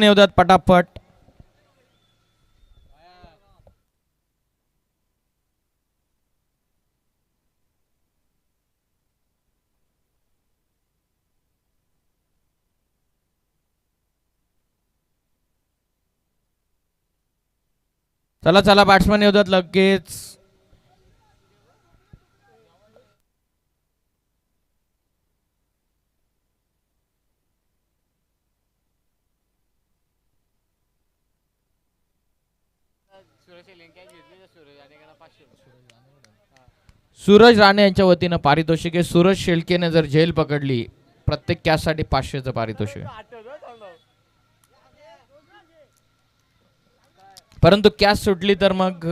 येऊ द्यात पटापट. चला चला बॅट्समन येऊ द्यात लगेच. सूरज राणे यांच्या वतीनं पारितोषिक आहे. सूरज शेळकेने जर झेल पकडली प्रत्येक कॅच साठी 500चं पारितोषिक आहे. परंतु कॅच सुटली तर मग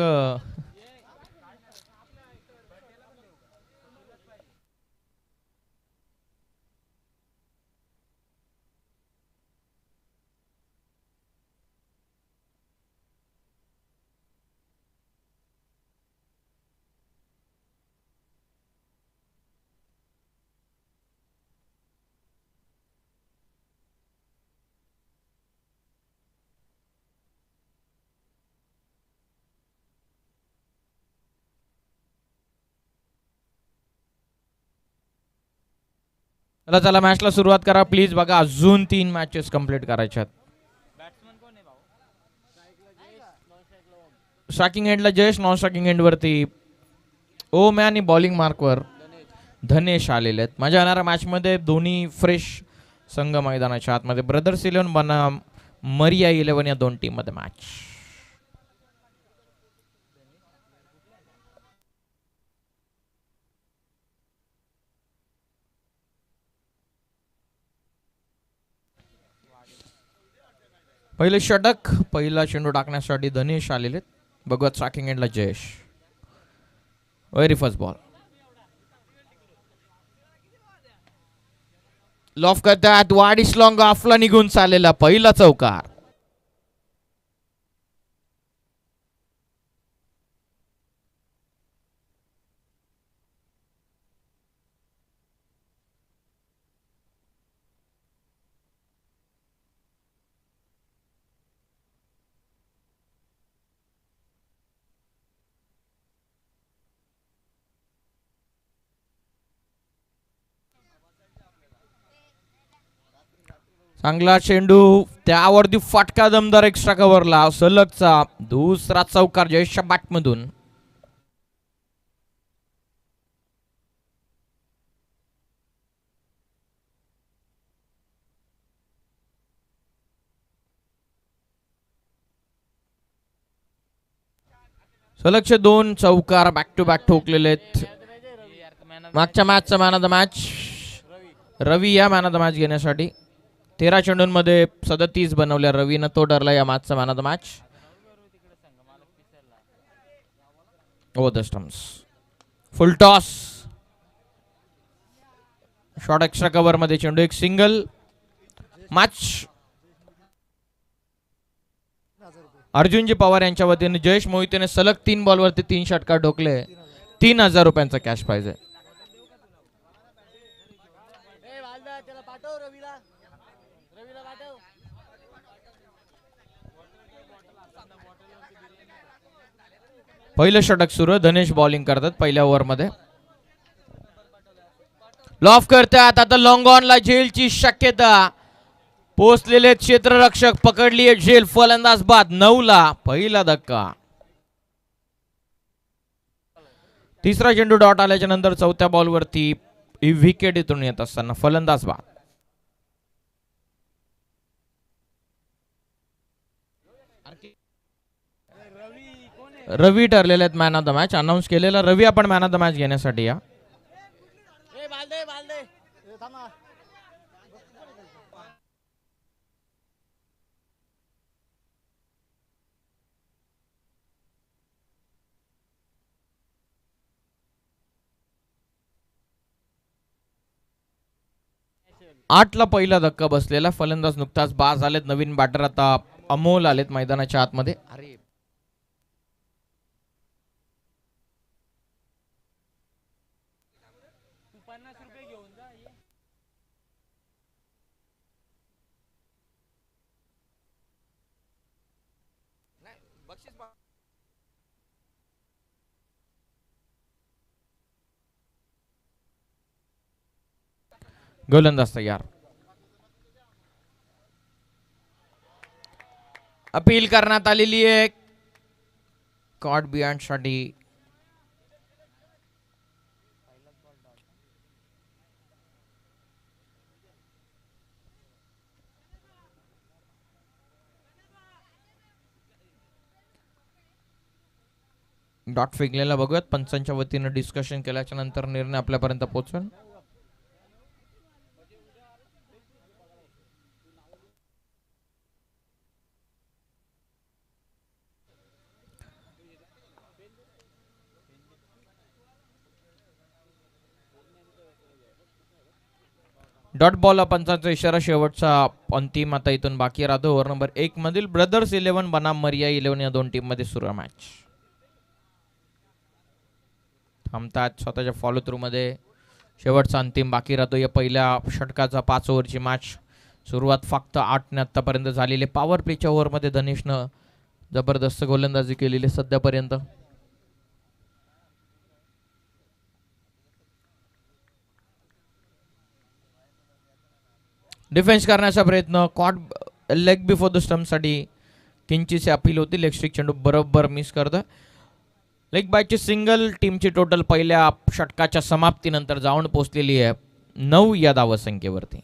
चला चला मॅचला सुरुवात करा प्लीज. बघा अजून 3 मॅचेस कंप्लीट करायच्यात. स्ट्रायकिंग एंडला जयेश, नॉन स्ट्रायकिंग एंड वरती ओम आणि बॉलिंग मार्कवर धनेश आलेले आहेत. मजा येणाऱ्या मॅच मध्ये दोन्ही फ्रेश संघ मैदानाच्या आतमध्ये. ब्रदर्स 11 बनाम मरिया 11 या दोन टीम मध्ये मॅच. पहिले षटक, पहिला चेंडू टाकण्यासाठी धनेश आलेले. बघूयात स्ट्रायकिंग एंडला Jayesh. Very first ball loaf करतात. वाडिस लॉंग ऑफला निघून चाललेला पहिला चौकार. चांगला चेंडू, त्यावरती फटका दमदार एक्स्ट्रा कव्हरला. सलगचा दुसरा चौकार जयेशच्या बॅटमधून. सलगचे 2 चौकार बॅक टू बॅक ठोकलेले आहेत. मागच्या मॅचचा मॅन ऑफ द मॅच रवी या मॅन ऑफ द मॅच घेण्यासाठी. 13 चेंडूंमध्ये 37 बनवल्या रवीनं. तो ठरला या मॅचचा man of the match. Over the stumps, full toss, short extra cover मध्ये चेंडू, एक सिंगल. मॅच अर्जुनजी पवार यांच्या वतीने जयेश मोहितेने सलग 3 बॉलवरती 3 षटकार ठोकले. 3000 रुपयांचा कॅश प्राइज आहे. पहिलं षटक सुरू. धनेश बॉलिंग करतात पहिल्या ओव्हर मध्ये. लॉफ करतात. आता लॉंग ऑनला झेलची शक्यता. पोचलेले क्षेत्ररक्षक, पकडली झेल. फलंदाज बाद 9 ला पहिला धक्का. तिसरा चेंडू डॉट आल्याच्या नंतर चौथ्या बॉलवरती विकेट इथून येत असताना फलंदाज बाद. रवी ठरलेले आहेत man of the match. Announce केलेला रवी आपण मॅन ऑफ द मॅच घेण्यासाठी या. आठला पहिला धक्का बसलेला. फलंदाज नुकताच बाद झालेत. नवीन बॅटर आता अमोल आलेत मैदानाच्या आतमध्ये. अरे गोलंदाज तयार. अपील करण्यात आलेली आहे कॉट बियॉन्ड साठी. डॉट फेकलेला बघूयात. पंचांच्या वतीनं डिस्कशन केल्याच्या नंतर निर्णय आपल्यापर्यंत पोहोचवेल. डॉट बॉल पंचांचा इशारा. शेवटचा अंतिम आता इथून बाकी राहतो. ओव्हर नंबर 1 मधील ब्रदर्स 11 बनाम मरिया 11 या दोन टीम मध्ये सुरू आहे मॅच. थांबतात स्वतःच्या फॉलो थ्रू मध्ये. शेवटचा अंतिम बाकी राहतो. या पहिल्या षटकाचा 5 ओव्हरची मॅच. सुरुवात फक्त 8 ने आतापर्यंत झालेली. पॉवर प्लेच्या ओव्हरमध्ये धनेशनं जबरदस्त गोलंदाजी केलेली सध्यापर्यंत. डिफेन्स करण्याचा प्रयत्न. कॉट लेग बिफोर द स्टंपसाठी किंचितशी अपील होती. लेग स्ट्रिक चेंडू बरोबर मिस करतं. लेग बायची सिंगल. टीमची टोटल पहिल्या षटकाच्या समाप्तीनंतर जाऊन पोहोचलेली आहे 9 या धावसंख्येवरती.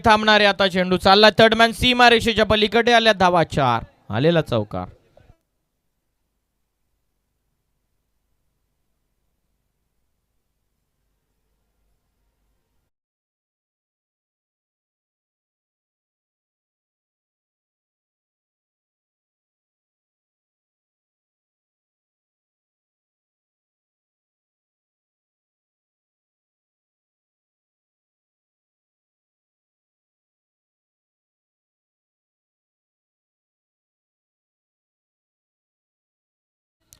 थांबणारे आता चेंडू चालला. थर्डमॅन सीमा रेषेच्या पलीकडे आल्या. धावा 4. आलेला चौकार.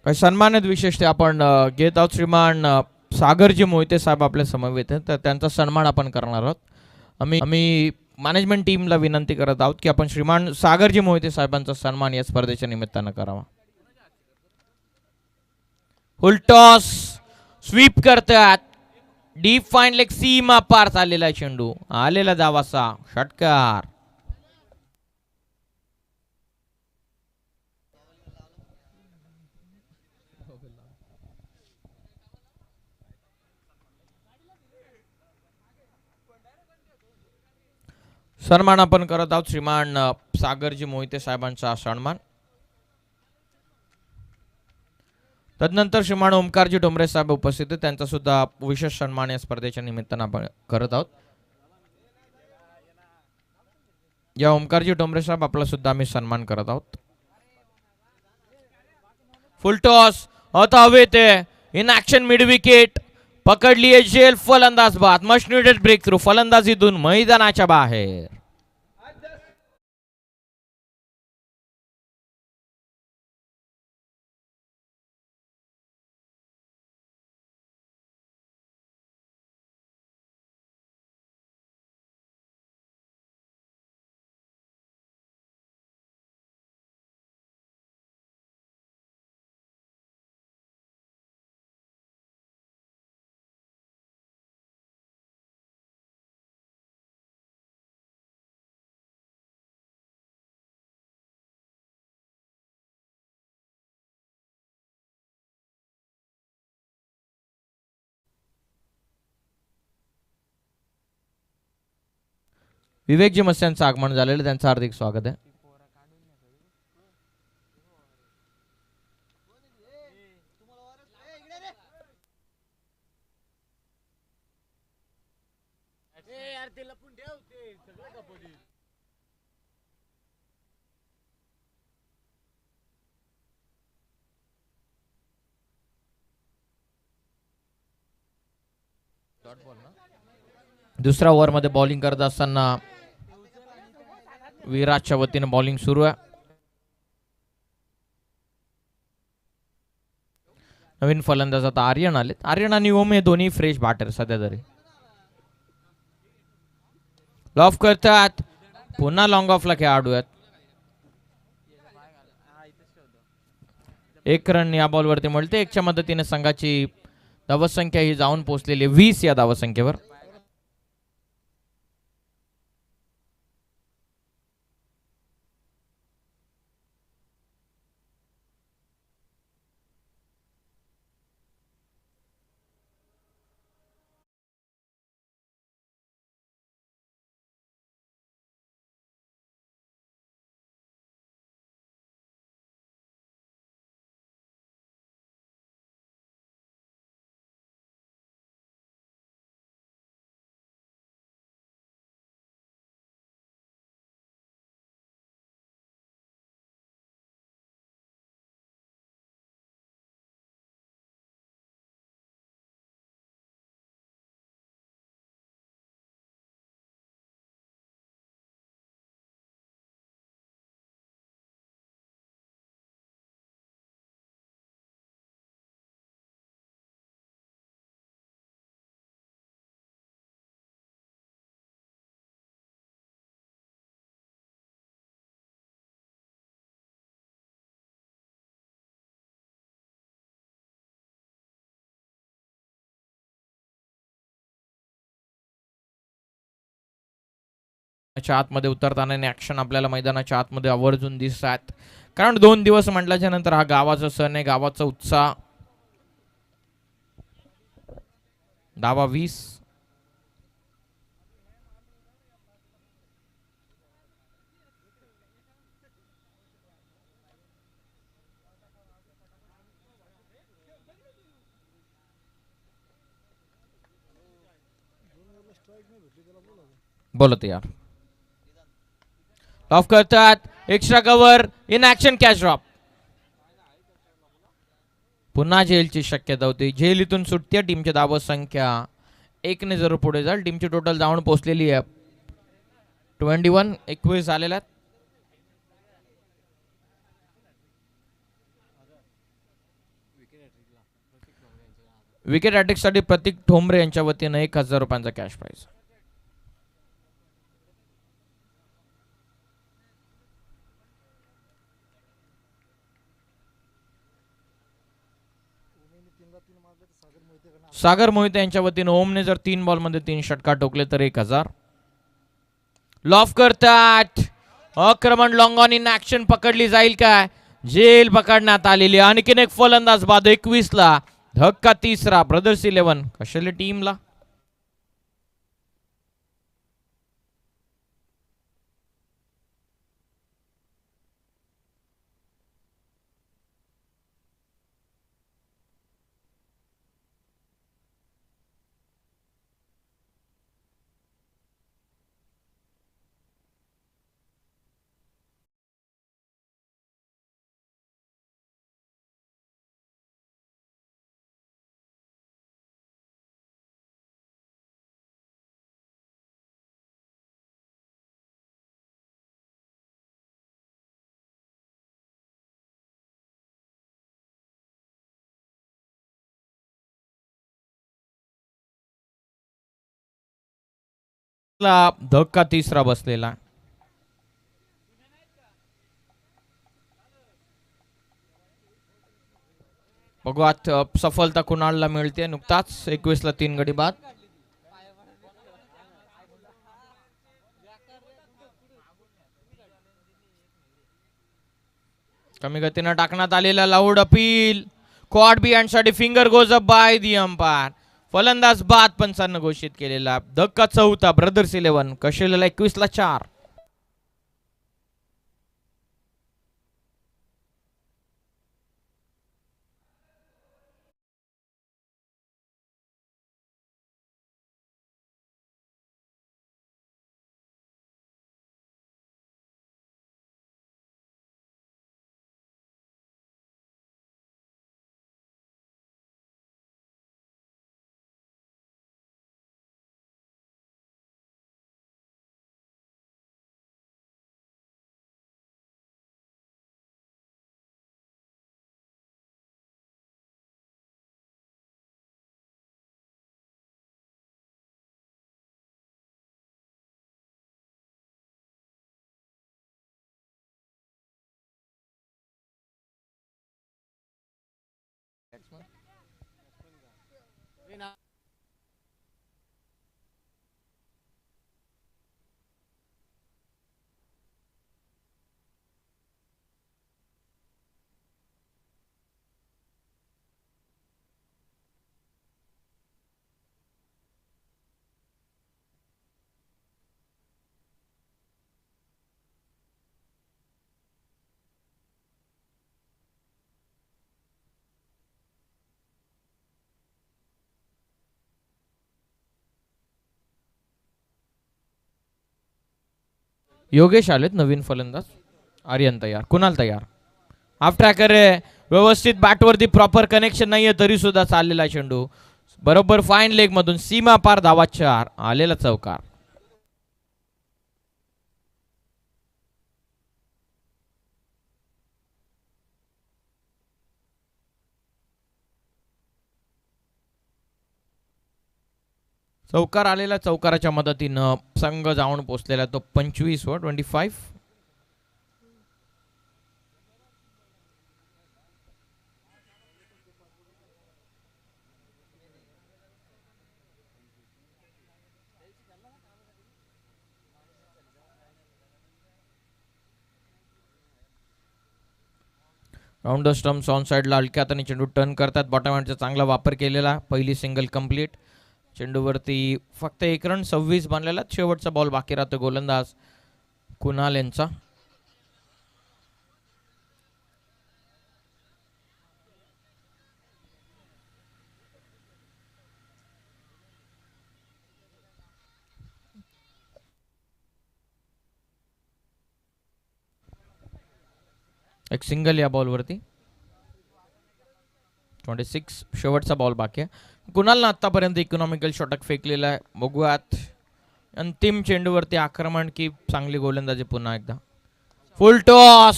सन्मानित विशेषते आपण घेत आहोत. श्रीमान सागरजी मोहिते साहेब आपल्या समवेत आहेत. तर त्यांचा सन्मान आपण करणार आहोत. आम्ही मॅनेजमेंट टीमला विनंती करत आहोत की आपण श्रीमान सागरजी मोहिते साहेबांचा सन्मान या स्पर्धेच्या निमित्तानं करावा. फुलटॉस स्वीप करतात. डीप फाईन लेग सीमा पार चाललेला चेंडू. आलेला धावासा षटकार. सन्मान आपण करत आहोत श्रीमान सागरजी मोहिते साहेबांचा सन्मान. तदनंतर श्रीमान ओमकारजी डोंबरे साहेब उपस्थित आहेत, त्यांचा सुद्धा विशेष सन्मान या स्पर्धेच्या निमित्तानं आपण करत आहोत. या ओमकारजी डोंबरे साहेब आपला सुद्धा आम्ही सन्मान करत आहोत. फुल टॉस आता हवेत आहे, इन ऍक्शन मिड विकेट पकडली आहे झेल, फलंदाज बाद, मच नीडेड ब्रेक थ्रू, फलंदाजीतून मैदानाच्या बाहेर. विवेकजी मस्त यांचं आगमन झालेलं, त्यांचं हार्दिक स्वागत आहे. दुसऱ्या ओव्हरमध्ये बॉलिंग करत असताना विराटच्या वतीने बॉलिंग सुरू आहे. नवीन फलंदाज आता आर्यन आलेत. आर्यन आणि ओम हे दोन्ही फ्रेश बॅटर सध्या तरी. लॉफ करतात, पुन्हा लॉंग ऑफला खेळाडू आहेत. एक रन या बॉलवरती मिळते. एकच्या मदतीने संघाची धावसंख्या ही जाऊन पोहोचलेली 20 या धावसंख्येवर. आतमध्ये उतरताना ऍक्शन आपल्याला मैदानाच्या आतमध्ये आवर्जून दिसतात, कारण 2 दिवस म्हटल्याच्या नंतर हा गावाचा सण आहे, गावाचा उत्साह. धावा 20. बोलत यार. ऑफ करतात, extra cover, in action catch drop. पुन्हा झेलची शक्यता होती. झेल इथून सुटते. टीमची धाव संख्या 1 ने जर पुढे जाईल, टीमची टोटल धावून पोहोचलेली आहे 21. 21 झालेल्या आहेत. विकेट हॅट्रिक साठी प्रतीक ठोंबरे यांच्या वतीने 1000 रुपयांचा कॅश प्राइज. सागर मोहिते यांच्या वतीने ओमने जर 3 बॉलमध्ये 3 षटकार ठोकले तर 1000. लॉफ करतात, आक्रमण लॉंग ऑन इन ऍक्शन पकडली जाईल काय? जेल पकडण्यात आलेली. आणखीन एक फलंदाज बाद 21 ला. धक्का तिसरा ब्रदर्स 11 कशाला टीमला. धक्का तिसरा बसलेला. बघू आता सफलता कुणालला मिळते. नुकताच 21 ला 3 गडी बाद. कमी गतीनं टाकण्यात आलेला लाऊड अपील. क्वाड बिहाइंड साठी finger goes up by the umpire. फलंदाज बाद पंचांना घोषित केलेला. धक्का चौथा ब्रदर्स 11 कशेला 21 ला 4. योगेश आलेत नवीन फलंदाज. आर्यन तयार. कुणाल तयार. हाफ ट्रॅकर आहे. व्यवस्थित बॅटवरती प्रॉपर कनेक्शन नाहीये तरी सुद्धा चाललेला चेंडू बरोबर फाईन लेग मधून सीमा पार धावा 4. आलेला चौकार. चौकार आलेला. चौकाराच्या मदतीनं संघ जाऊन पोहोचलेला तो 25 वर 25. राऊंड द स्टम्प्स ऑन साइडला हलक्या हाताने चेंडू टर्न करतात. बॉटम हँडचा चांगला वापर केलेला. पहिली सिंगल कंप्लीट. चेंडूवरती फक्त 1 रन 26 बनलेला. शेवटचा बॉल बाकी राहतो गोलंदाज कुणाल यांचा. एक सिंगल या बॉलवरती. 26 शेवटचा बॉल बाकी आहे. कुणालनं आतापर्यंत इकॉनॉमिकल षटक फेकलेला आहे. बघूयात अंतिम चेंडूवरती आक्रमण की चांगली गोलंदाजी पुन्हा एकदा. फुल टॉस.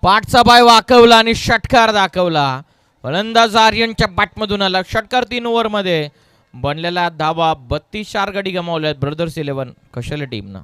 पाठचा पाय वाकवला आणि षटकार दाखवला. फलंदाज आर्यनच्या बॅटमधून आला. षटकार 3 ओव्हरमध्ये बनलेला धावा 32. 4 गडी गमावल्यात ब्रदर्स 11 कशाला टीमनं.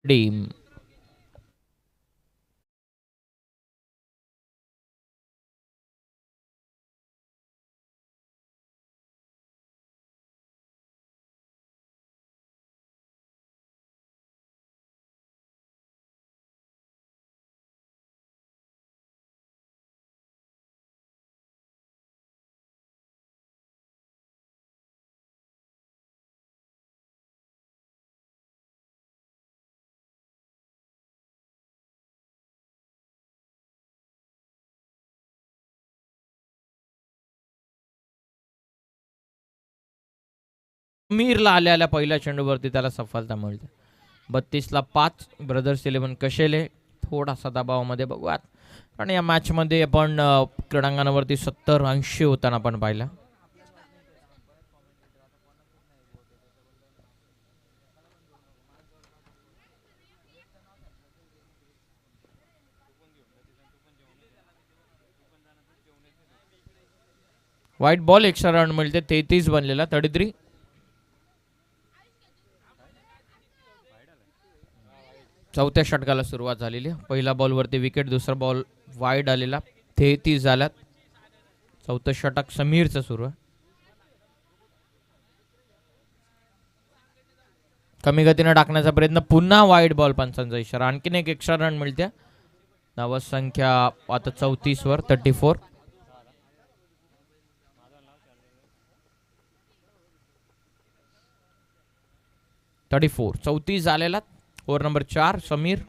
टीम. मीरला आल्या पहिल्या चेंडूवरती त्याला सफलता मिळते. 32ला 5 ब्रदर्स 11 कशेले थोडासा दबावामध्ये बघूयात. पण या मॅचमध्ये आपण क्रीडांगणावरती 70-80 होताना आपण पाहिलं. व्हाईट बॉल एक्स्ट्रा रन मिळते. 33 बनलेला 33. चौथ्या षटकाला सुरुवात झालेली. पहिला बॉलवरती विकेट, दुसरा बॉल वाईड आलेला. 33 झाल्यात. चौथं षटक समीरचं सुरू आहे. कमी गतीने टाकण्याचा प्रयत्न, पुन्हा वाईड बॉल, पंचांचा इशारा. आणखीन एक एक्स्ट्रा रन मिळते. धावा संख्या आता 34 वर 34. .34 34 झालेला. Over number 4 Sameer.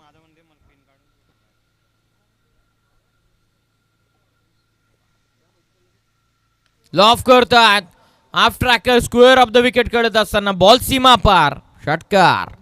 लॉफ करतात. Half tracker square off the wicket कडत असताना बॉल सीमा पार. षटकार.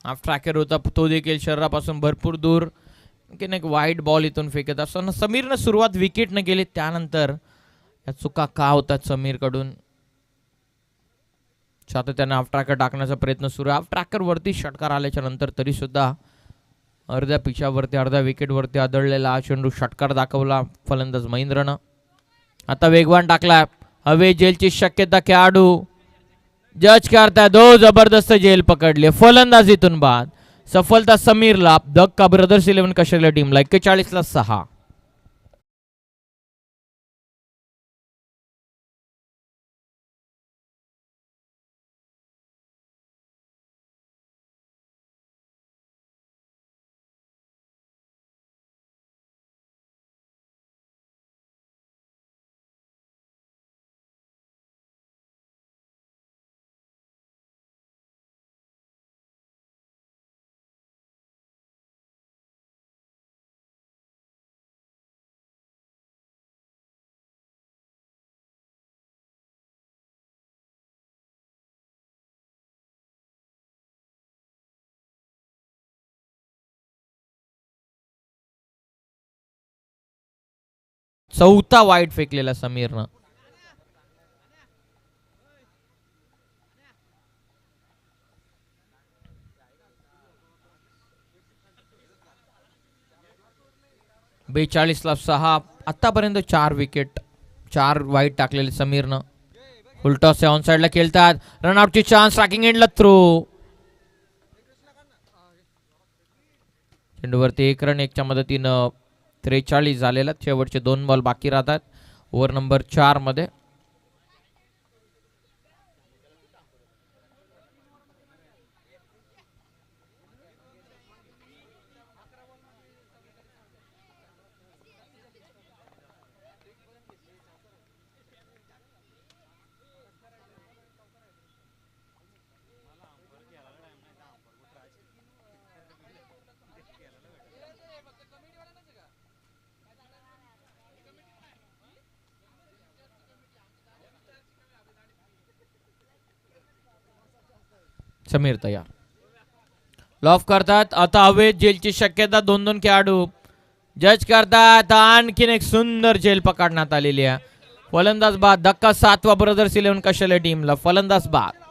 हाफ ट्रॅकर होता तो देखील शरीरापासून भरपूर दूर. आणखीन एक वाईट बॉल इथून फेकत असताना समीरनं सुरुवात विकेट न केली. त्यानंतर या चुका का होतात समीर कडून, सातत्याने हाफ ट्रॅकर टाकण्याचा प्रयत्न सुरू. हाफ ट्रॅकर वरती षटकार आल्याच्या नंतर तरी सुद्धा अर्ध्या पिचावरती अर्ध्या विकेटवरती आदळलेला हा चेंडू षटकार दाखवला फलंदाज महेंद्रनं. आता वेगवान टाकला. हवे जेलची शक्यता खेळाडू जज करताय. दो जबरदस्त जेल पकडली. फलंदाजीतून बाद. सफलता समीरला. धक्का ब्रदर्स 11 कशेले टीमला. 41ला 6. चौथा वाईट फेकलेला समीरनं. बेचाळीसला 6. आतापर्यंत 4 विकेट, 4 वाईट टाकलेले समीरनं. फुलटॉस ऑन साइडला खेळतात. रनआउटची चान्स. ट्रॅकिंग एंडला थ्रो. चेंडूवरती 1 रन 1च्या मदतीनं 43 झालेला. शेवटचे 2 बॉल बाकी राहतात ओव्हर नंबर 4 मध्ये. समीर तयार. लॉफ करतात. आता हवेत जेलची शक्यता. 2-2 खेळाडू जज करतात. आणखीन एक सुंदर जेल पकडण्यात आलेली आहे. फलंदाज बाद. धक्का 7वा ब्रदर्स 11 कशाला टीमला. फलंदाज बाद.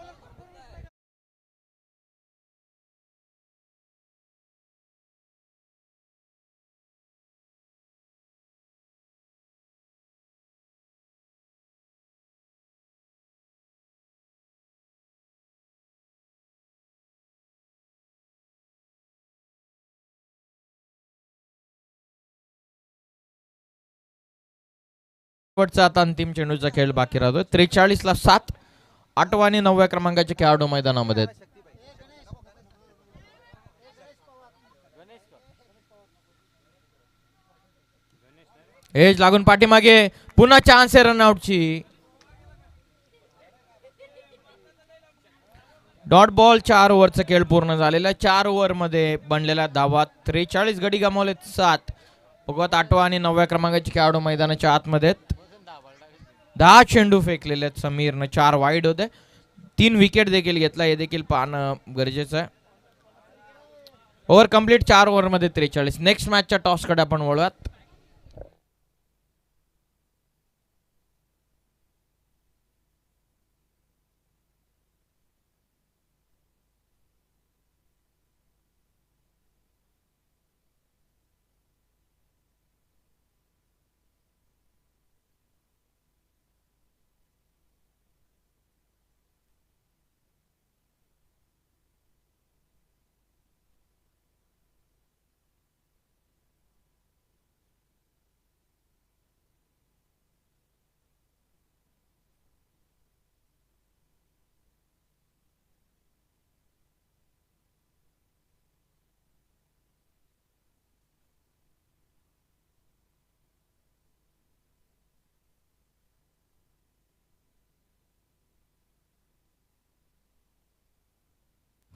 शेवटचा आता अंतिम चेंडूचा खेळ बाकी राहतो. 43ला 7. 8व्या आणि 9व्या क्रमांकाचे खेळाडू मैदानामध्ये. एज लागून पाठीमागे. पुन्हा चान्स आहे रनआउटची. Dot ball. 4 ओव्हरचा खेळ पूर्ण झालेला. 4 ओव्हर मध्ये बनलेल्या धावा 43 गडी गमावले 7. बघत 8व्या आणि 9व्या क्रमांकाचे खेळाडू मैदानाच्या आतमध्ये. 10 चेंडू फेकलेले आहेत समीरनं. 4 वाईड होते. 3 विकेट देखील घेतला. हे देखील पाहणं गरजेचं आहे. Over complete. 4 ओव्हर मध्ये 43. नेक्स्ट मॅचच्या टॉस कडे आपण वळूयात.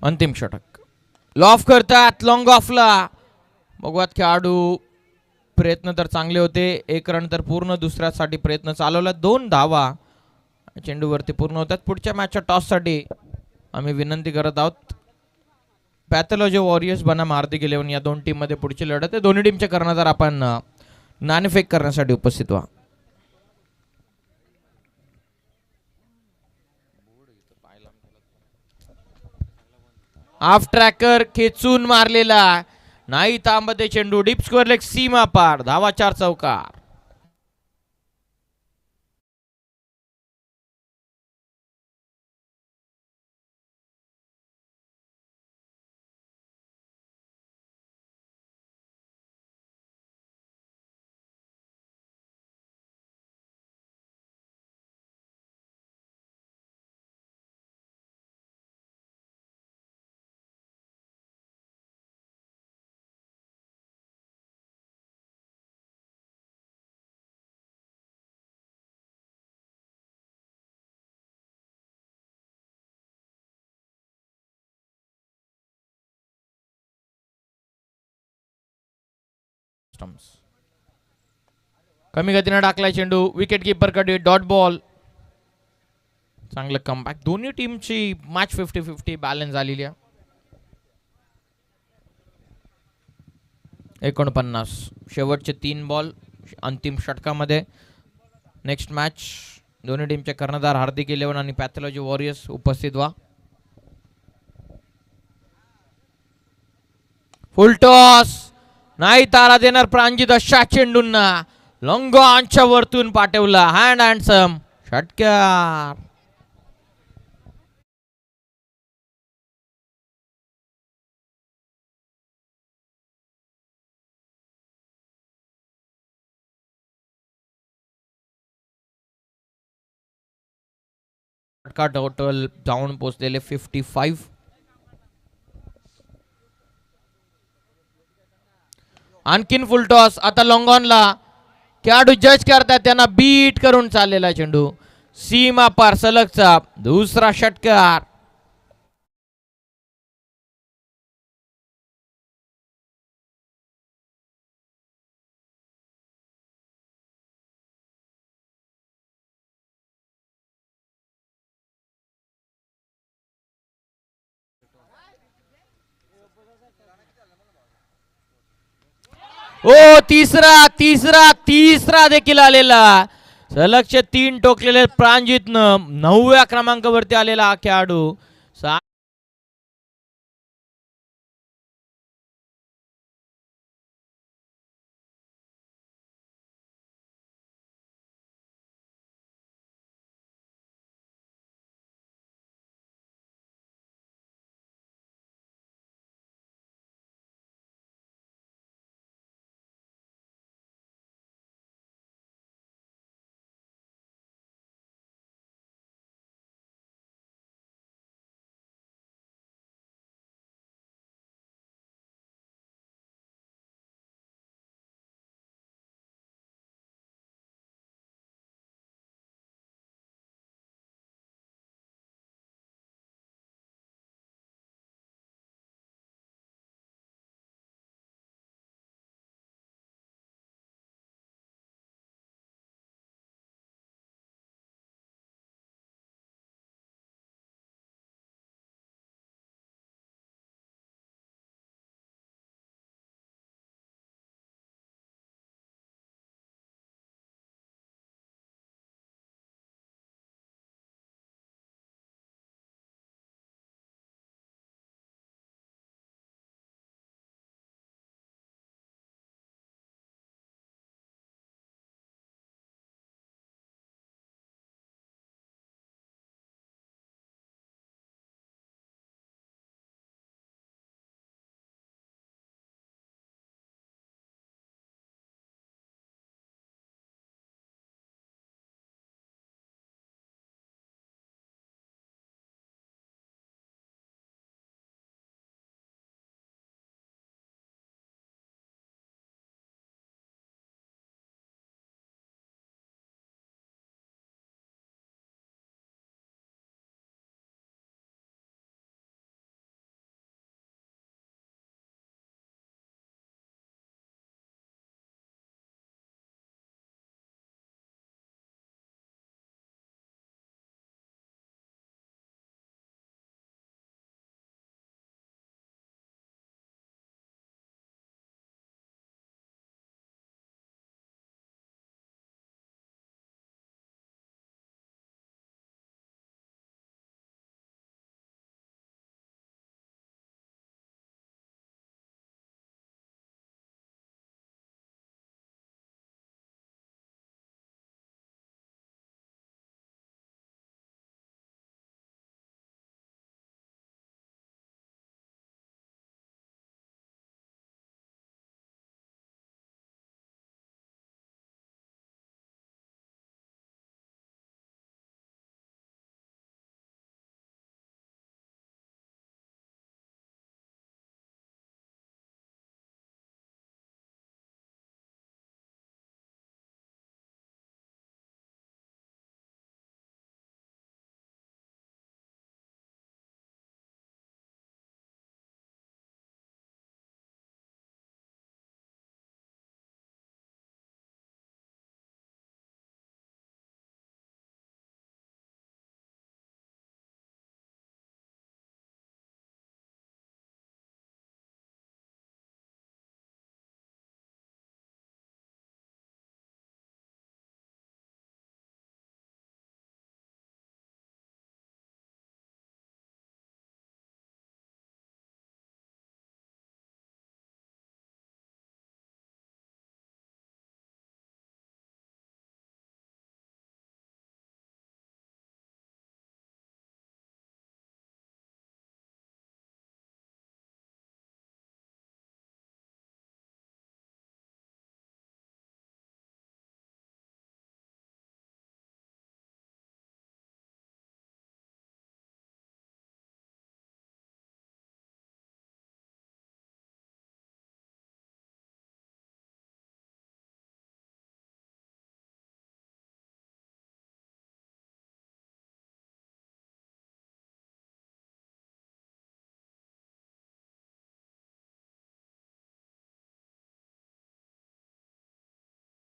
अंतिम षटक. लॉफ करतात. लॉंग ऑफला. बघूयात खेळाडू. प्रयत्न तर चांगले होते. 1 रन तर पूर्ण दुसऱ्यासाठी प्रयत्न चालवला. 2 धावा चेंडूवरती पूर्ण होतात. पुढच्या मॅचच्या टॉससाठी आम्ही विनंती करत आहोत. पॅथॉलॉजी वॉरियर्स बनाम हार्दिक 11 या 2 टीम मध्ये पुढची लढत आहे. दोन्ही टीमचे कर्णधार आपण नाणेफेक करण्यासाठी उपस्थित व्हा. हाफ ट्रॅकर खेचून मारलेला नाही. तांबते चेंडू. डीप स्कोअर लेग सीमा पार. धावा 4 चौकार. कमी गतीने टाकलाय चेंडू. विकेट किपर कडे डॉट बॉल. चांगलं कमबॅक. दोन्ही टीमची मॅच 50-50 बॅलन्स झालेली आहे. 49 शेवटचे 3 बॉल अंतिम षटकामध्ये. Next match. दोन्ही टीमचे कर्णधार हार्दिक 11 आणि पॅथॉलॉजी वॉरियर्स उपस्थित व्हा. फुल टॉस. नाही तारा देणार प्रांजित अशा चेंडूंना. लॉंगॉनच्या वरतून पाठवला. हँड हँडसम षटकार. षटकार टोटल जाऊन पोहोचलेले 55. आणखीन फुल टॉस. आता लॉंगॉनला. खेळाडू जज करतात. त्यांना बीट करून चाललेला चेंडू. सीमा पार सलगचा दुसरा षटकार. ओ तिसरा तिसरा तिसरा देखील आलेला. सलगचे 3 टोकलेले प्रांजितनं 9व्या क्रमांकावरती आलेला हा खेळाडू.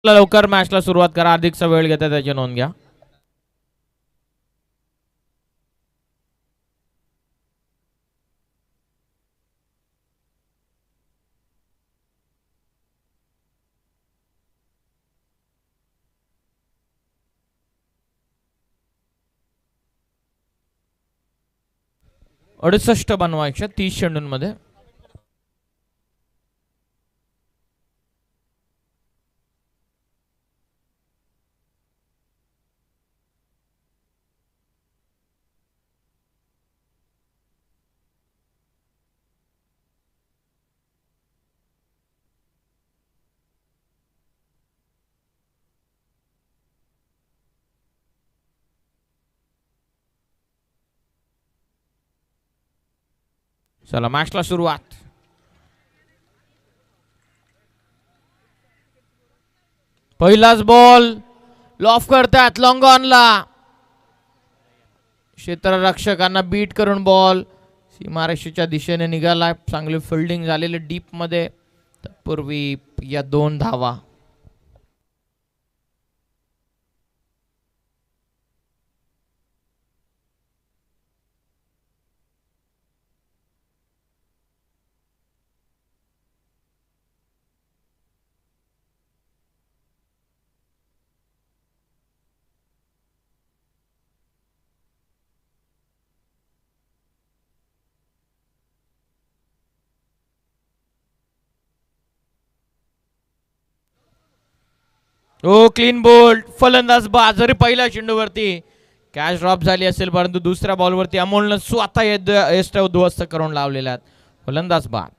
लवकर मॅचला सुरुवात करा. अधिकचा वेळ घेता त्याची नोंद घ्या. 68 बनवायच्या 30 चेंडूंमध्ये. चला मॅचला सुरुवात. पहिलाच बॉल लॉफ करतात लॉंग ऑनला. क्षेत्ररक्षकांना बीट करून बॉल सीमारेषेच्या दिशेने निघाला. चांगली फिल्डिंग झालेली डीप मध्ये. तत्पूर्वी या 2 धावा. ओ क्लीन बोल्ड. फलंदाज बाद. जरी पहिल्या चेंडूवरती कॅच ड्रॉप झाली असेल परंतु दुसऱ्या बॉलवरती अमोलनं स्वतः यष्ट उद्ध्वस्त करून लावलेल्या आहेत. फलंदाज बाद.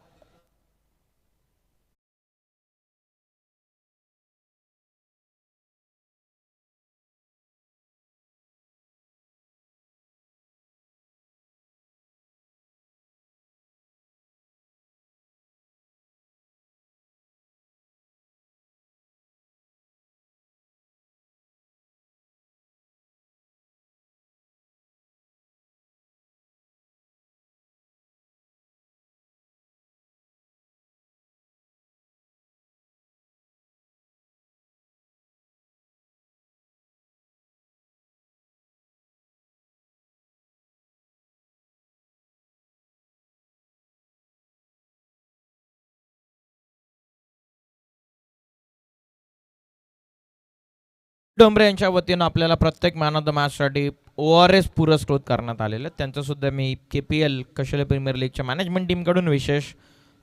डोंबरे यांच्या वतीनं आपल्याला प्रत्येक मॅन ऑफ द मॅच साठी ORS पुरस्कृत करण्यात आलेले. त्यांचं सुद्धा मी KPL कौशल्य प्रीमियर लीगच्या मॅनेजमेंट टीम कडून विशेष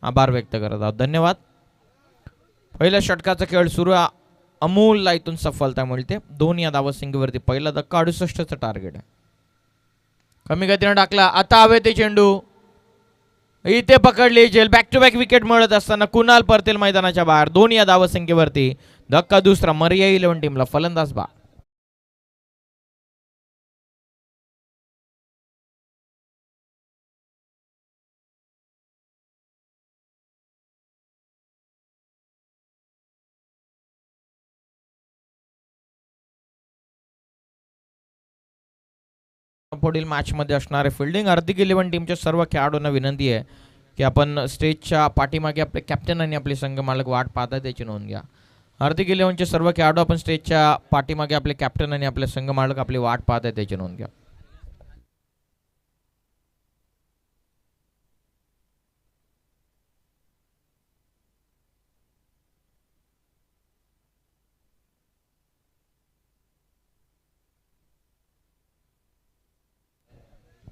आभार व्यक्त करत आहोत. धन्यवाद. पहिल्या षटकाचा खेळ सुरू. अमोलला इथून सफलता मिळते. 2 या धावसंख्येवरती पहिला धक्का. 68चं टार्गेट आहे. कमी गतीने टाकला. आता हवे ते चेंडू इथे पकडली जेल. बॅक टू बॅक विकेट मिळत असताना कुणाल परतेल मैदानाच्या बाहेर. 2 या धावसंख्येवरती धक्का दुसरा. मर्या 11 टीमला. फलंदाज बाद. पुढील मॅच मध्ये असणारे फिल्डिंग. हार्दिक 11 टीमच्या सर्व खेळाडूंना विनंती आहे की आपण स्टेजच्या पाठीमागे आपले कॅप्टन आणि आपले संघ मालक वाट पाहतात त्याची नोंद घ्या. हार्दिक 11चे सर्व खेळाडू आपण स्टेजच्या पाठीमागे आपले कॅप्टन आणि आपले संघ मालक आपली वाट पाहतात त्याची नोंद घ्या.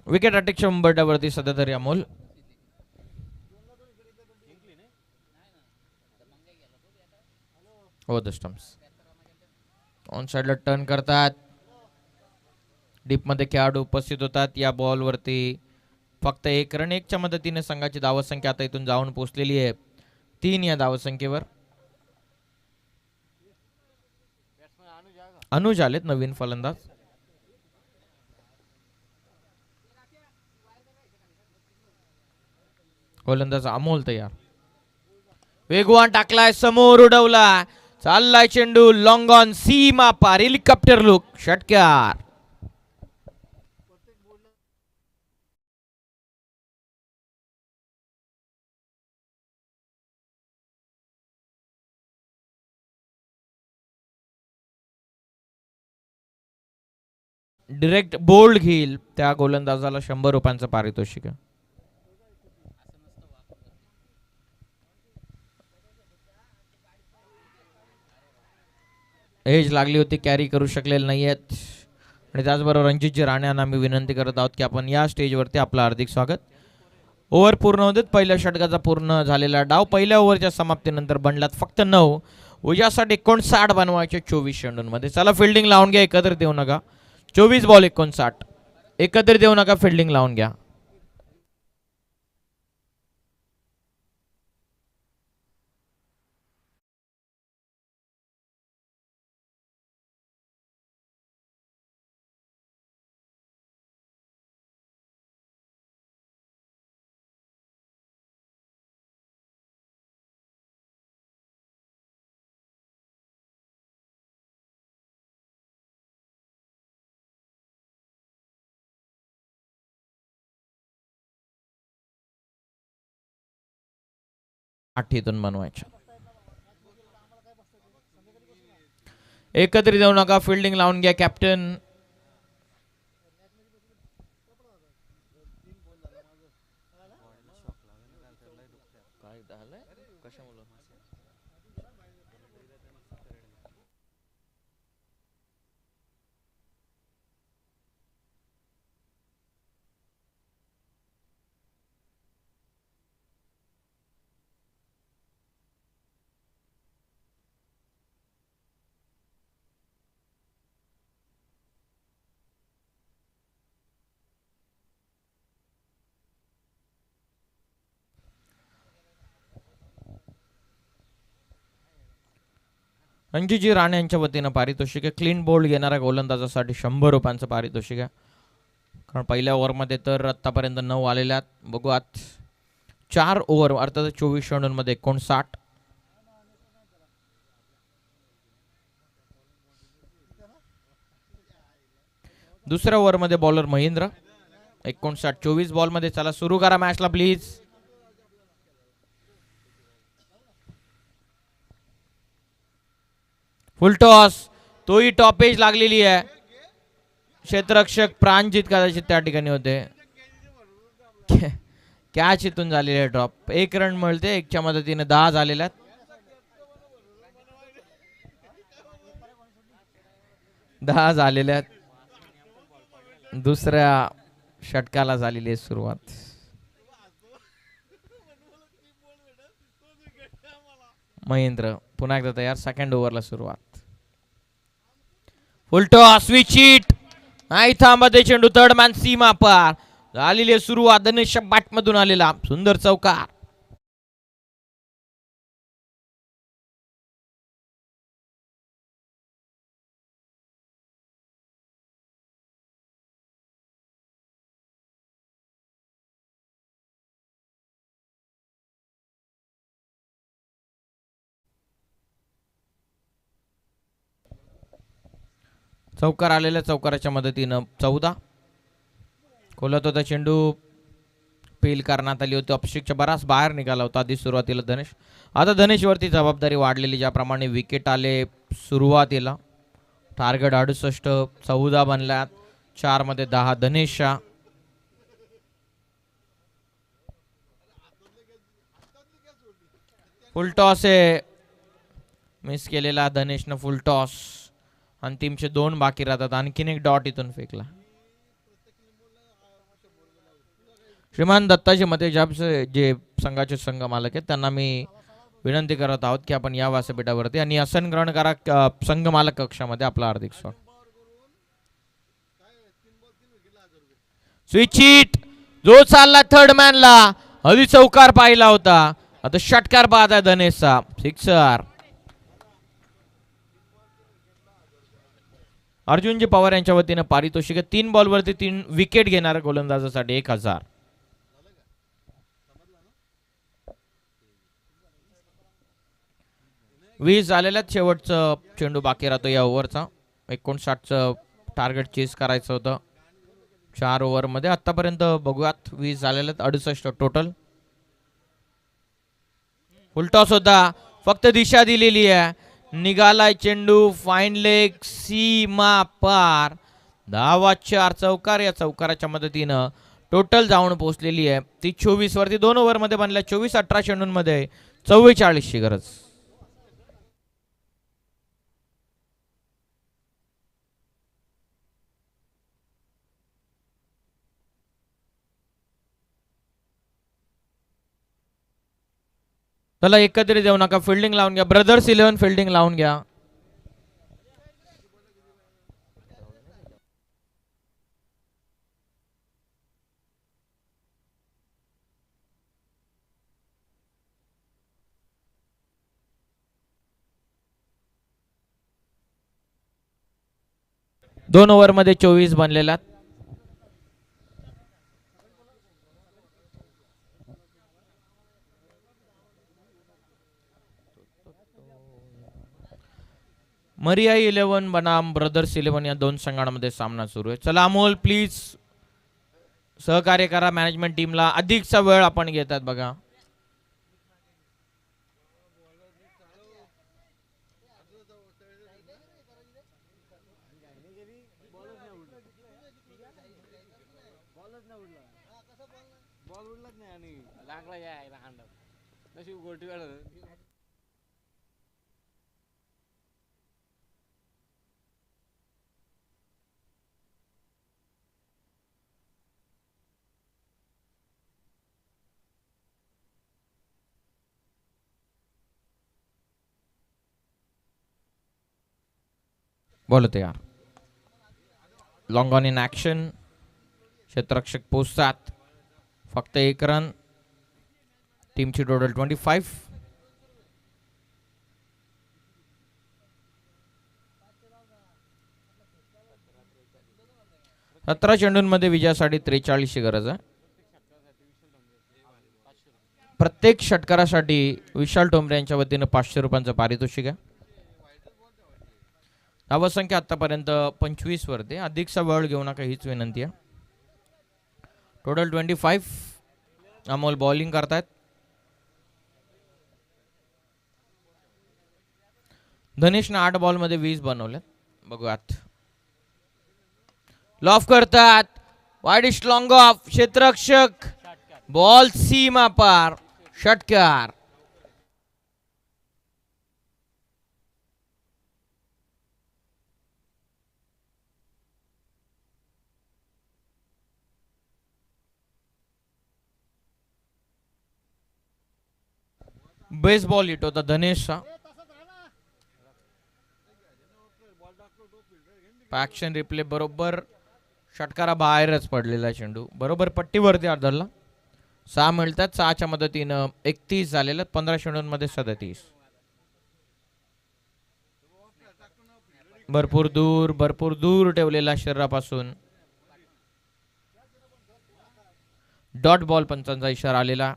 विकेट अटॅकच्या उंबरठ्यावरती सध्या तरी अमोल. हो द स्टम्प्स ऑन साइडला टर्न करतात. डीप मध्ये खेळाडू उपस्थित होतात. या बॉलवरती फक्त 1 रन. 1च्या मदतीने संघाची धावसंख्या आता इथून जाऊन पोहोचलेली आहे 3 या धावसंख्येवर. अनुज आलेत नवीन फलंदाज. गोलंदाज अमोल तयार. वेगवान टाकलाय समोर उडवला. चाललाय चेंडू लॉंग ऑन सीमा पार. हेलिकॉप्टर लुक षटकार. डायरेक्ट बोल्ड घेईल त्या गोलंदाजाला 100 रुपयांचं पारितोषिक. एज लागली होती. कॅरी करू शकलेले नाहीयेत. आणि त्याचबरोबर रणजितजी राणे यांना मी विनंती करत आहोत की आपण या स्टेजवरती आपलं हार्दिक स्वागत. ओव्हर पूर्ण होते. पहिल्या षटकाचा पूर्ण झालेला डाव. पहिल्या ओव्हरच्या समाप्तीनंतर बनलात फक्त 9. उद्यासाठी 59 बनवायचे 24 चेंडूंमध्ये. चला फिल्डिंग लावून घ्या, एकत्रित येऊ नका. 24 बॉल 59, एकत्रित येऊ नका, फिल्डिंग लावून घ्या. आठीतून बनवायच्या. एकत्रित येऊ नका, फिल्डिंग लावून घ्या कॅप्टन. रणजितजी राणे यांच्या वतीनं पारितोषिक आहे. क्लीन बोल्ड घेणाऱ्या गोलंदाजासाठी 100 रुपयांचं पारितोषिक आहे. कारण पहिल्या ओव्हरमध्ये तर आतापर्यंत 9 आलेल्या आहेत. बघू आज 4 ओव्हर अर्थात 24 चेंडूंमध्ये 59. दुसऱ्या ओव्हरमध्ये बॉलर महेंद्र 59 24 बॉलमध्ये. चला सुरू करा मॅचला प्लीज. फुल टॉस, तोही टॉपेज लागलेली आहे. क्षेत्ररक्षक प्राणजित कदाचित त्या ठिकाणी होते. कॅच इथून झालेली आहे ड्रॉप. 1 रन मिळते. 1च्या मदतीने 10 झालेल्या आहेत. 10 झालेल्या आहेत. दुसऱ्या षटकाला झालेली आहे सुरुवात. महेंद्र पुन्हा एकदा तयार. सेकंड ओव्हरला सुरुवात. फुल टॉस, स्विच हिट, नाही थांबते चेंडू. थर्ड मॅन सीमा पार झालेली आहे सुरुवात. धनेश बॅट मधून आलेला सुंदर चौकार. चौकार आलेल्या चौकाराच्या मदतीनं 14. खोलत होता चेंडू. पेल करण्यात आली होती. ऑफस्टिकच्या बराच बाहेर निघाला होता आधी सुरुवातीला धनेश. आता धनेशवरती जबाबदारी वाढलेली. ज्याप्रमाणे विकेट आले सुरुवातीला. टार्गेट 68, 14 बनल्यात. 4 मध्ये 10 धनेशच्या. फुल टॉस आहे. मिस केलेला धनेशनं फुल टॉस. अंतिमचे 2 बाकी राहतात. आणखीन एक डॉट इथून फेकला. श्रीमान दत्ताजी मते जे संघाचे संघ मालक आहेत त्यांना मी विनंती करत आहोत की आपण या व्यासपीठावरती आणि आसन ग्रहण करा संघ मालक कक्षामध्ये. आपला हार्दिक स्वागत. स्विच हिट जो चालला थर्ड मॅनला. आधी चौकार पाहिला होता. आता षटकार बाद आहे धनेशचा. सिक्सर. अर्जुनजी पवार यांच्या वतीनं पारितोषिक 3 बॉलवरती 3 विकेट घेणाऱ्या गोलंदाजासाठी 1000. वीस झालेल्या शेवटचं चेंडू बाकी राहतो या ओव्हरचा. 59चं टार्गेट चेस करायचं होतं 4 ओव्हरमध्ये. आतापर्यंत बघूयात 20 झालेल्यात. 68 टोटल. फुल टॉस होता. फक्त दिशा दिलेली आहे. निघालाय चेंडू. फाईन लेग सीमा पार. 10/4 चौकार. या चौकाराच्या मदतीनं टोटल जाऊन पोहोचलेली आहे ती 24 वरती. 2 ओव्हरमध्ये बनल्या 24-18 चेंडूंमध्ये 44 ची गरज. चला एकत्रित देऊ नका, फिल्डिंग लावून घ्या. ब्रदर्स 11 फिल्डिंग लावून घ्या. दोन ओव्हरमध्ये 24 बनलेला. मरिया 11 बनाम ब्रदर्स 11 या दोन संघांमध्ये सामना सुरू आहे. चला अमोल प्लीज सहकार्य करा मॅनेजमेंट टीमला. अधिकचा वेळ आपण घेतात बघा. बॉल तयार. Long on in action. क्षेत्ररक्षक पोचतात. फक्त एक रन. टीमची टोटल 25. सतरा चेंडूंमध्ये विजयासाठी 43 ची गरज आहे. प्रत्येक षटकारासाठी विशाल ठोंबरे यांच्या वतीनं 500 रुपयांचं पारितोषिक आहे. धावसंख्या आतापर्यंत 25 वरती. अधिकचा वेळ घेऊ नका हीच विनंती आहे. टोटल 25. अमोल बॉलिंग करतायत. धनेशने 8 बॉलमध्ये 20 बनवले. बघूयात. लॉफ करतात. Wideish long off. क्षेत्ररक्षक बॉल सीमा पार. षटकार. बेसबॉल हिट होता धनेशचा. ऍक्शन रिप्ले बरोबर षटकारा बाहेरच पडलेला चेंडू बरोबर पट्टीवरती आदळला. 6 मिळतात. 6च्या मदतीनं 31 झालेलं. 15 चेंडूंमध्ये 37. भरपूर दूर ठेवलेला शरीरापासून. डॉट बॉल पंचांचा इशारा आलेला.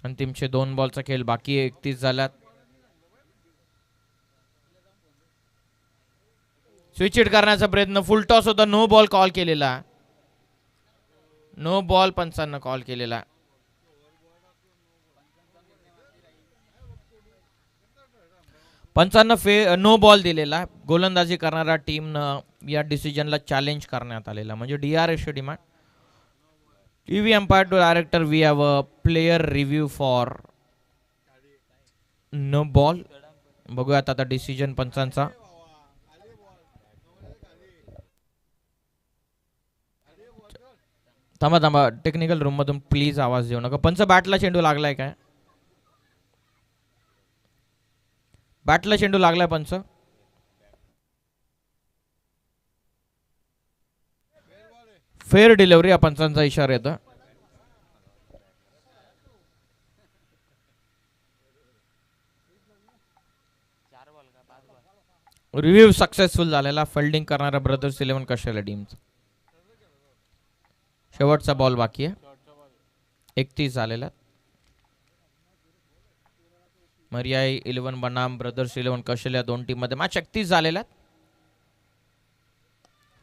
अंतिमचे 2 बॉलचा खेळ बाकी आहे. 31 झाल्यात. स्विच हिट करण्याचा प्रयत्न. फुल टॉस होता. नो बॉल कॉल केलेला. नो बॉल पंचांना कॉल केलेला. पंचांना नो बॉल दिलेला. गोलंदाजी करणाऱ्या टीमनं या डिसिजनला चॅलेंज करण्यात आलेला. म्हणजे DRS demand. TV umpire to director we have a player review for no ball. बघूयात आता डिसिजन पंचांचा. थांबा टेक्निकल रूम मधून प्लीज आवाज देऊ नका. पंच बॅटला चेंडू लागलाय काय? बॅटला चेंडू लागलाय पंच. फेअर डिलिव्हरी या पंचांचा इशारा येतो. रिव्ह्यू सक्सेसफुल झालेला. फिल्डिंग करणारा ब्रदर्स 11 कशाला टीमचा. शेवटचा बॉल बाकी आहे. 31 झालेला. मरिया 11 बनाम ब्रदर्स 11 कशेल या दोन टीम मध्ये मॅच 31 झालेला.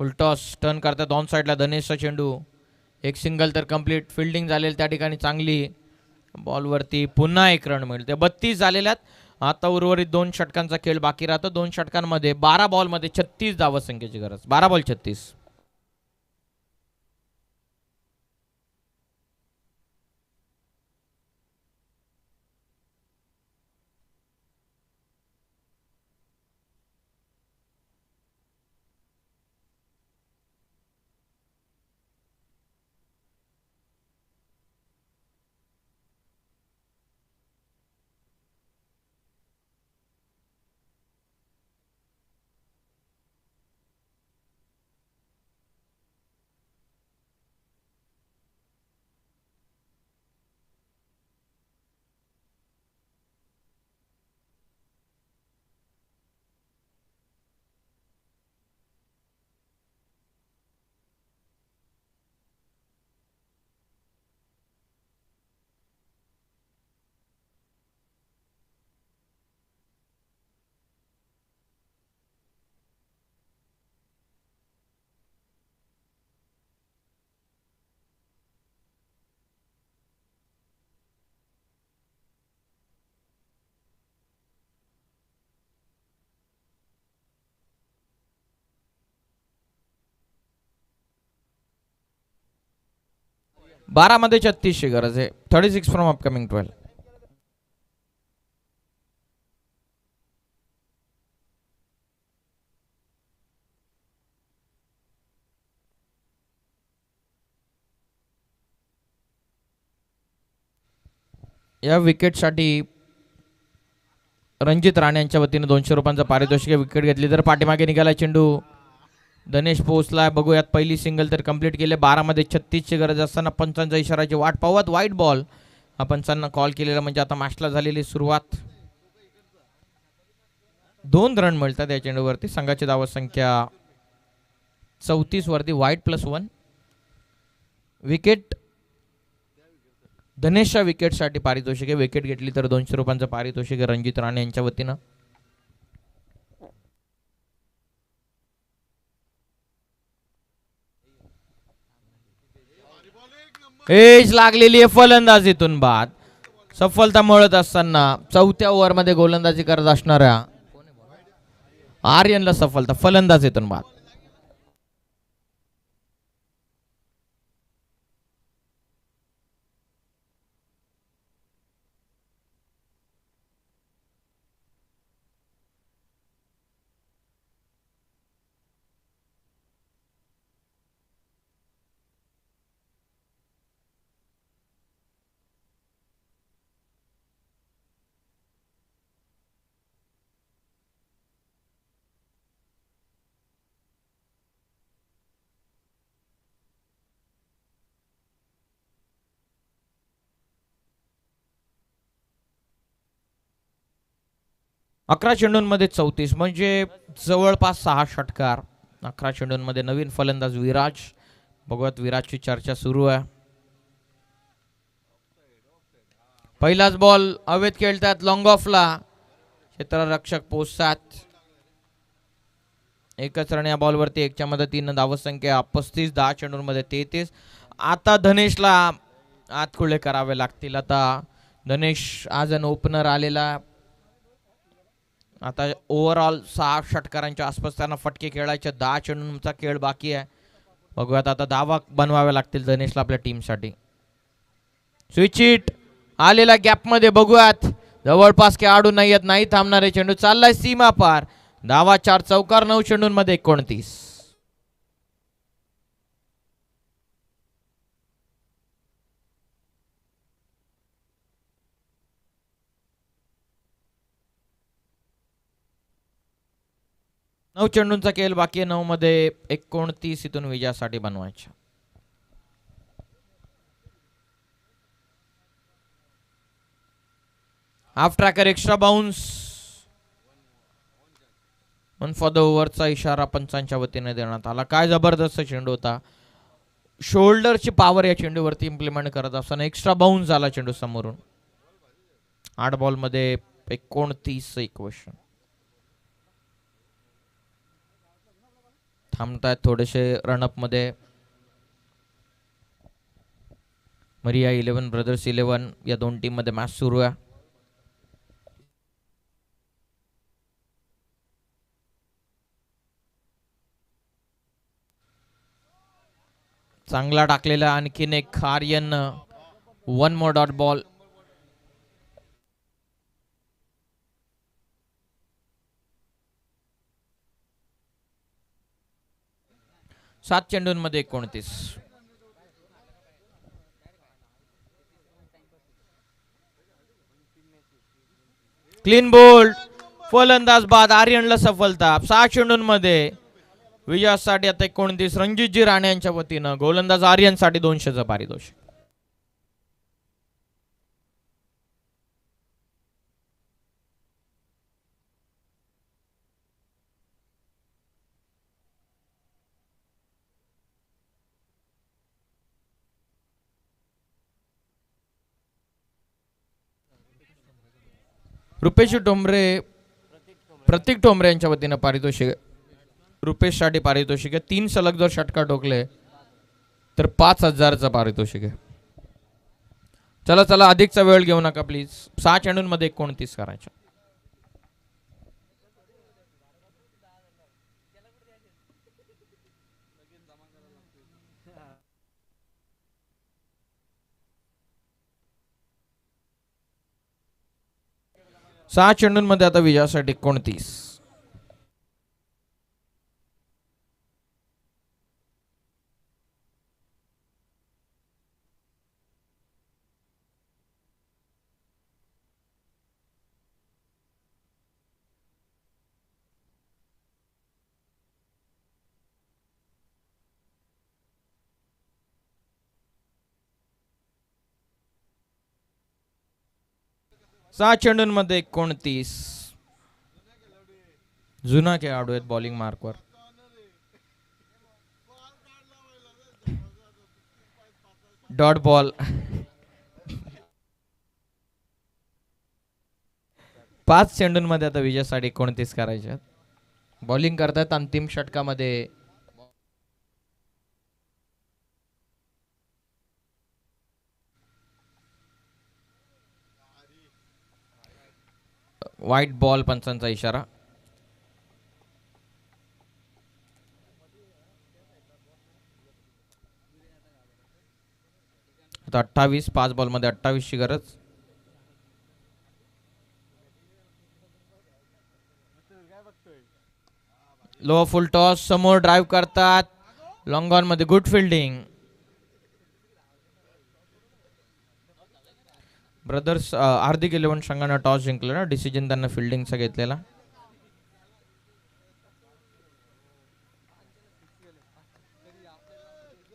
फुल टॉस टर्न करतात ऑन साइडला. धनेशचा चेंडू. एक सिंगल तर कंप्लीट. फिल्डिंग झालेली त्या ठिकाणी चांगली. बॉलवरती पुन्हा एक रन मिळते. 32 झालेल्यात. आता उर्वरित 2 षटकांचा खेळ बाकी राहतो. 2 षटकांमध्ये 12 बॉलमध्ये 36 धावसंख्येची गरज. 12 बॉल 36. 12 मध्ये 36 ची गरज आहे. 36 फ्रॉम अपकमिंग 12. या विकेटसाठी रणजित राणे यांच्या वतीने 200 रुपयांचा पारितोषिक. विकेट घेतली तर पाठीमागे निघाला चेंडू. धनेश पोहोचला. बघूयात पहिली सिंगल तर कंप्लीट केले. 12 मध्ये 36 ची गरज असताना पंचांचा इशाराची वाट पाहत वाईट बॉल आपण त्यांना कॉल केलेला, म्हणजे आता मॅचला झालेली सुरुवात. 2 रन मिळतात या चेंडूवरती. संघाची धाव संख्या 34 वरती. वाईट +1. विकेट धनेशच्या विकेटसाठी पारितोषिक आहे. विकेट घेतली तर 200 रुपयांचं पारितोषिक आहे रणजित राणे यांच्या वतीनं. एज लागलेली आहे फलंदाजीतून बाद. सफलता मिळत असताना 4थ्या ओव्हरमध्ये गोलंदाजी करत असणाऱ्या आर्यनला सफलता. फलंदाजीतून बाद. अकरा चेंडूंमध्ये 34 म्हणजे जवळपास 6 षटकार. 11 चेंडूंमध्ये. नवीन फलंदाज विराज. बघूयात विराजची चर्चा सुरू आहे. पहिलाच बॉल हवेत खेळतात. लॉंग ऑफला क्षेत्ररक्षक पोचतात. एकच रन या बॉलवरती. 1च्या मदतीनं धावसंख्या 35. 10 चेंडूंमध्ये 33. आता धनेशला आतखुळे करावे लागतील. आता धनेश आज अन ओपनर आलेला. आता ओव्हरऑल 6 षटकारांच्या आसपास त्यांना फटके खेळायचे. 10 चेंडूंचा खेळ बाकी आहे. बघूयात आता धावा बनवाव्या लागतील धनेशला आपल्या टीमसाठी. स्विच हिट आलेला गॅपमध्ये. बघूयात जवळपास खेळाडू नाही आहेत. नाही थांबणारे चेंडू. चाललाय सीमा पार. धावा 4 चौकार. 9 चेंडूंमध्ये 29. नऊ चेंडूंचा खेळ बाकी आहे. 9 मध्ये 29 इथून विजयासाठी बनवायच्या. Half tracker extra bounce. 1 for the ओव्हरचा इशारा पंचांच्या वतीने देण्यात आला. काय जबरदस्त चेंडू होता. शोल्डरची पॉवर या चेंडूवरती इम्प्लिमेंट करत असताना एक्स्ट्रा बाउन्स झाला चेंडू समोरून. 8 बॉलमध्ये 29 इक्वेशन. थांबतायत थोडेसे रनअप मध्ये. मरिया 11 ब्रदर्स 11 या 2 टीम मध्ये मॅच सुरू आहे. चांगला टाकलेला आणखीन एक आर्यन. 1 मोर डॉट बॉल. 7 चेंडूंमध्ये 29. Clean bowled. फलंदाज बाद. आर्यनला सफलता. 6 चेंडूंमध्ये विजयासाठी आता 29. रणजितजी राणे यांच्या वतीनं गोलंदाज आर्यनसाठी 200चं पारितोषिक. रुपेश टोंबरे प्रतीक टोंबरे यांच्या वतीनं पारितोषिक. रुपेशसाठी पारितोषिक आहे. 3 सलग जर षटकार ठोकले तर 5000चं पारितोषिक आहे. चला चला अधिकचा वेळ घेऊ नका प्लीज. 6 चेंडूंमध्ये 29 करायच्या. 6 चेंडूंमध्ये आता विजयासाठी 29. सहा चेंडूंमध्ये 29. जुना खेळाडू आहेत बॉलिंग मार्कवर. Dot ball. 5 चेंडूंमध्ये आता विजयासाठी 29 करायचे. बॉलिंग करतात अंतिम षटकामध्ये. व्हाईट बॉल पंचांचा इशारा. आता 28. 5 बॉलमध्ये 28 ची गरज. लो फुल टॉस. समोर ड्राईव्ह करतात. लॉंग ऑन मध्ये गुड फिल्डिंग. ब्रदर्स हार्दिक 11 संघानं टॉस जिंकलं ना. डिसिजन त्यांना फिल्डिंगचा घेतलेला.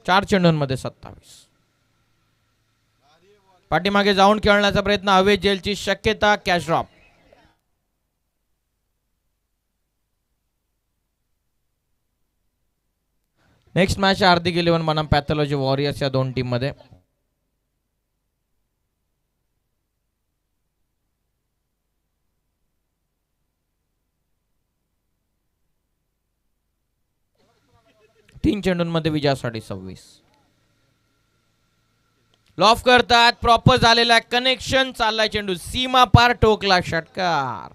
चार चेंडूंमध्ये 27. पाठीमागे जाऊन खेळण्याचा प्रयत्न. हवे जेलची शक्यता. Catch drop. नेक्स्ट मॅच हार्दिक 11 बनाम पॅथॉलॉजी वॉरियर्स या दोन टीम मध्ये. तीन चेंडूंमध्ये विजयासाठी 26. लॉफ करतात. प्रॉपर झालेला कनेक्शन. चाललाय चेंडू सीमा पार. ठोकला षटकार.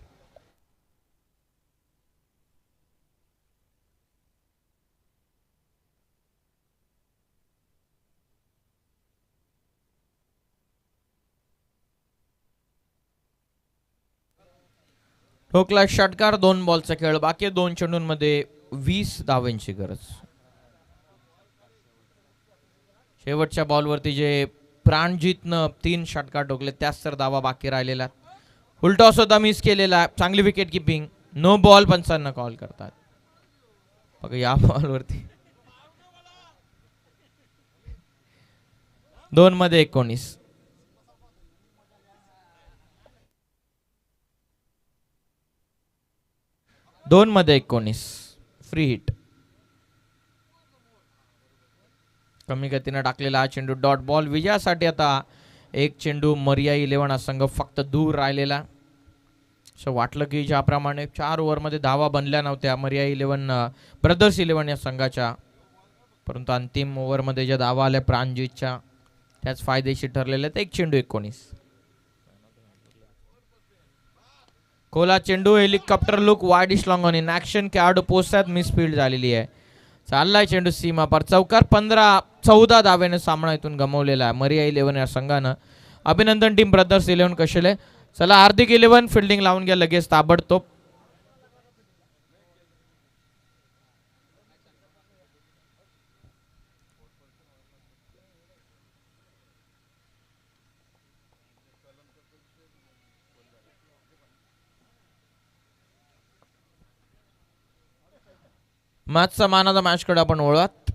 ठोकला षटकार. 2 बॉलचा खेळ बाकी. 2 चेंडूंमध्ये 20 धावांची गरज. शेवटच्या बॉलवरती जे प्राणजितनं 3 षटकार ठोकले त्याच तर धावा बाकी राहिलेला. फुलटॉस होता मिस केलेला. चांगली विकेट किपिंग. नो बॉल पंचांना कॉल करतात. बघा या बॉलवरती 2 मध्ये 19. 2 मध्ये 19. Free hit. कमी गतीने टाकलेला हा चेंडू डॉट बॉल. विजयासाठी आता एक चेंडू. मरिया 11 हा संघ फक्त दूर राहिलेला. असं वाटलं की ज्याप्रमाणे 4 ओव्हरमध्ये धावा बनल्या नव्हत्या मरिया 11 ब्रदर्स 11 या संघाच्या, परंतु अंतिम ओव्हरमध्ये ज्या धावा आल्या प्राणजितच्या त्याच फायदेशीर ठरलेल्या. एक चेंडू 19. खोला चेंडू. Helicopter look. Widish long on in action. खेळाडू पोहोचतात. मिसफील्ड झालेली आहे. चाललाय चेंडू सीमा पार. चौकार. 14 धाव्याने सामना इथून गमावलेला आहे मरिया 11 या संघानं. अभिनंदन टीम ब्रदर्स 11 कशेले. चला हार्दिक 11 फिल्डिंग लावून घ्या लगेच ताबडतोब. मॅचचा मानाचा मॅचकडे आपण वळूयात.